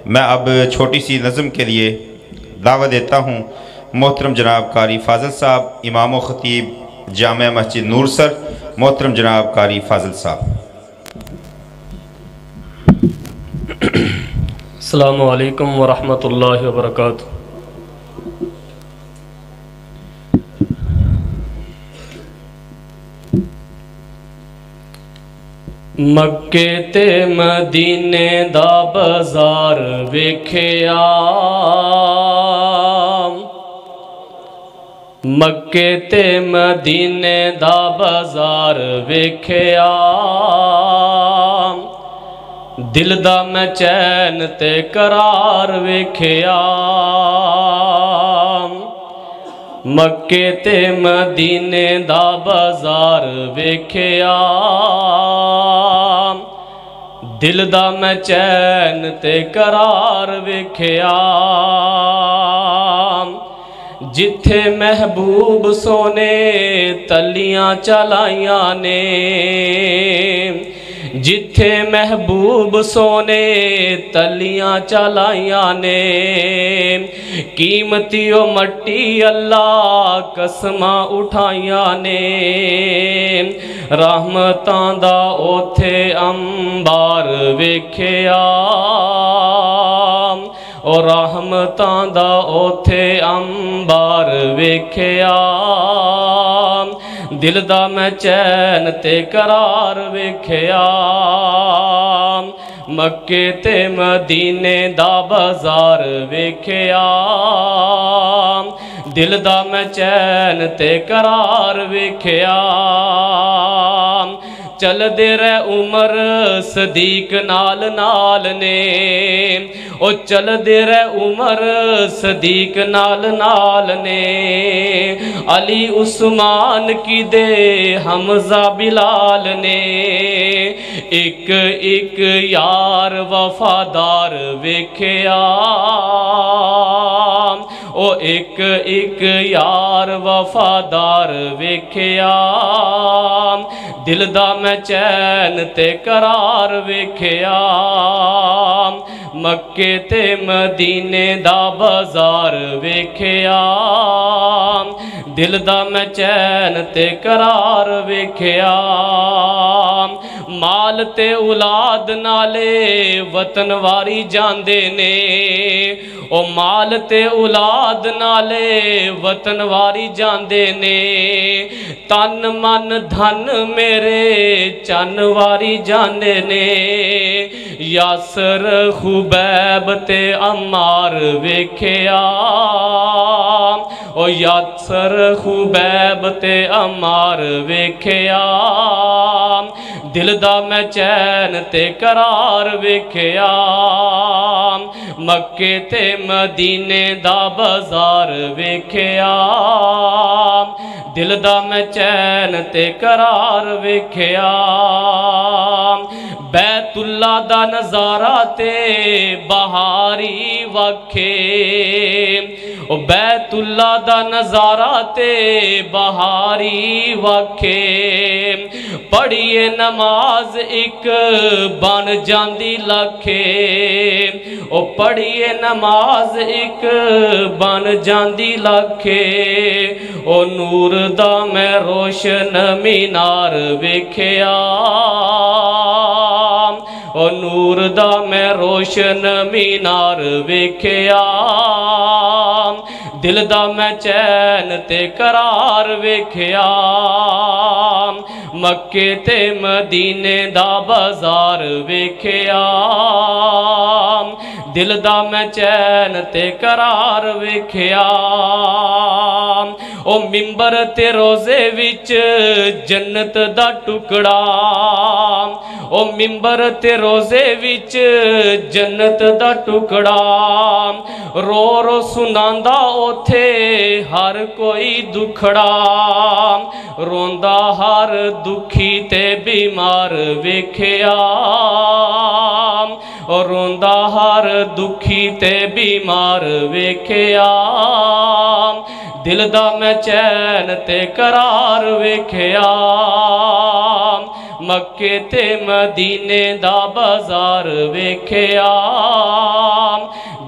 मैं अब छोटी सी नज़म के लिए दावा देता हूँ मोहतरम जनाब कारी फाज़ल साहब, इमाम व ख़तीब जामिया मस्जिद नूरसर, मोहतरम जनाब कारी फाज़ल साहब। अस्सलामु अलैकुम व रहमतुल्लाहि व बरकातुहू। मक्के ते मदीने दा बाजार वेखिया, मक्के ते मदीने दा बाजार वेखिया, दिल दा मैं चैन ते करार वेखिया। मक्के ते मदीने दा बाजार वेखिया, दिल दा मैं चैन ते करार वेखिया। जिथे महबूब सोने तलियां चलाइयां ने, जिथे महबूब सोने तलियां चलाइयां ने, कीमती ओ मट्टी अल्लाह कसमां उठाइयां ने। रहमतां दा ओथे अंबार वेखिया, ओ रहमतां दा ओथे अंबार वेखिया, दिल दा मैं चैन ते करार वेखिया। मक्के ते मदीने दा बाजार वेखिया, दिल दा मैं चैन ते करार वेखिया। चलदे रह उमर सदीक नाल नाल ने, ओ चलदे रह उमर सदीक नाल नाल ने। अली उस्मान की दे हमजा बिलाल ने, एक एक यार वफादार वेखिया, ओ एक एक यार वफादार वेखिया। दिल दा मैं चैन ते करार वेखिया। मक्के ते मदीने दा बाजार वेखिया, दिल दा मैं चैन ते करार वेखिया। माल ते औलाद नाले वतन वारी जांदे ने, ओ माल ते औलाद नाले वतन वारी जांदे ने। तन मन धन मेरे चन वारी जांदे ने। यासर खुबैब ते अम्मार वेखिया, ओ यासर खुबैब ते अम्मार वेखिया। दिल दा मैं चैन ते करार वेखिया। मक्के ते मदीने दा बाजार वेखिया, दिल दा मैं चैन ते करार वेखिया। बैतुल्ला दा नज़ारा ते बहारी वखे, ओ बैतुल्ला दा नज़ारा ते बहारी वखे। पढ़िए नमाज एक बन जांदी लखे, ओ पढ़िए नमाज एक बन जांदी लखे। ओ नूर दा मैं रोशन मीनार वेखिया, ओ नूर दा मैं रोशन मीनार वेखिया। दिल दा मैं चैन ते करार वेखिया। मक्के ते मदीने दा बाजार वेखिया, दिल दा मैं चैन ते करार वेखिया। ओ मिंबर ते रोज़े विच जन्नत दा टुकड़ा, ओ मिंबर ते रोज़े विच जन्नत दा टुकड़ा। रो रो सुनांदा ओथे हर कोई दुखड़ा, रोंदा हर दुखी ते बीमार वेखिया। और रोंदा हर दुखी ते बीमार वेखिया। दिल दा मैं चैन ते करार वेखिया। मक्के ते मदीने दा बाजार वेखिया।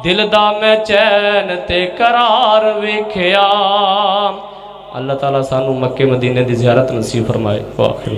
दिल दा मैं चैन ते करार वेख्या। अल्लाह ताला सानू मक्के मदीने दी ज़ियारत नसीब फरमाए। वाखिर